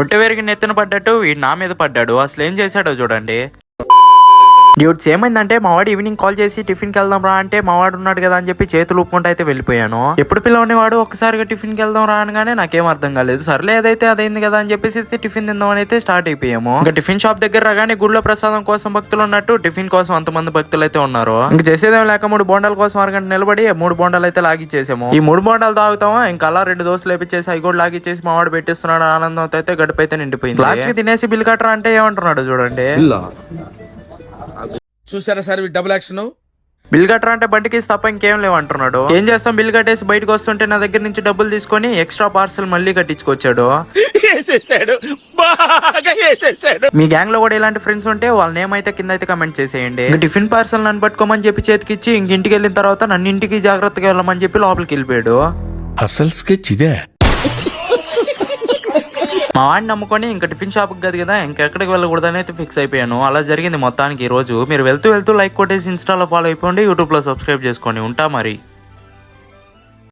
రొట్టె విరిగి నెత్తిన పడ్డట్టు వీడు నా మీద పడ్డాడు. అసలు ఏం చేశాడో చూడండి. డ్యూట్స్ ఏమైందంటే మా వాడు ఈవినింగ్ కాల్ చేసి టిఫిన్కి వెళ్దాం రా అంటే మా వాడు ఉన్నాడు కదా అని చెప్పి చేతులు ఊపుకుంటూ అయితే వెళ్ళిపోయాను. ఎప్పుడు పిల్లవనేవాడు ఒక్కసారిగా టిఫిన్కి వెళ్దాం రా అనగానే నాకేం అర్థం కాలేదు. సర్లే ఏదైతే అదైంది కదా అని చెప్పేసి టిఫిన్ తిందాం అని అయితే స్టార్ట్ అయిపోయాము. ఇంకా టిఫిన్ షాప్ దగ్గర రాగానే గుడిలో ప్రసాదం కోసం భక్తులు ఉన్నట్టు టిఫిన్ కోసం అంతమంది భక్తులు అయితే ఉన్నారు. ఇంకా చేసేదేం లేక 3 బోండాల కోసం అరగంట నిలబడి 3 బోండాలు అయితే లాగిచ్చేసాము. ఈ 3 బోండాలు తాగుతామా ఇంకా అలా 2 దోశలు వేపించేసి అవి కూడా లాగిచ్చేసి మా వాడు పెట్టిస్తున్నాడు. ఆనందంతో అయితే గడిపైతే నిండిపోయింది. లాస్ట్ కి తినేసి బిల్ కట్టరా అంటే ఏమంటున్నాడు చూడండి. చూసారా సార్ డబుల్ యాక్షన్. బిల్ కట్టరా అంటే బండికి తప్ప ఇంకేం లేవంటున్నాడు. ఏం చేస్తాం, బిల్ కట్టేసి బయటకు వస్తుంటే నా దగ్గర నుంచి డబ్బులు తీసుకొని ఎక్స్ట్రా పార్సల్ మళ్ళీ కట్టించుకొచ్చాడు. మీ గ్యాంగ్ లో కూడా ఇలాంటి ఫ్రెండ్స్ ఉంటే వాళ్ళ నేమ్ అయితే కింద అయితే కమెంట్ చేసేయండి. టిఫిన్ పార్సల్ నన్ను పట్టుకోమని చెప్పి చేతికిచ్చి ఇంటికి వెళ్ళిన తర్వాత నన్ను ఇంటికి జాగ్రత్తగా వెళ్ళమని చెప్పి లోపలికి వెళ్ళిపోయాడు. అసలు స్కెచ్ ఇదే. మా వాడిని నమ్ముకొని ఇంకా టిఫిన్ షాప్ కాదు కదా ఇంకెక్కడికి వెళ్ళకూడదని అయితే ఫిక్స్ అయిపోయాను. అలా జరిగింది మొత్తానికి ఈ రోజు. మీరు వెళ్తూ లైక్ కొట్టేసి ఇన్స్టాలో ఫాలో అయిపోండి, యూట్యూబ్ లో సబ్స్క్రైబ్ చేసుకోండి. ఉంటా మరి.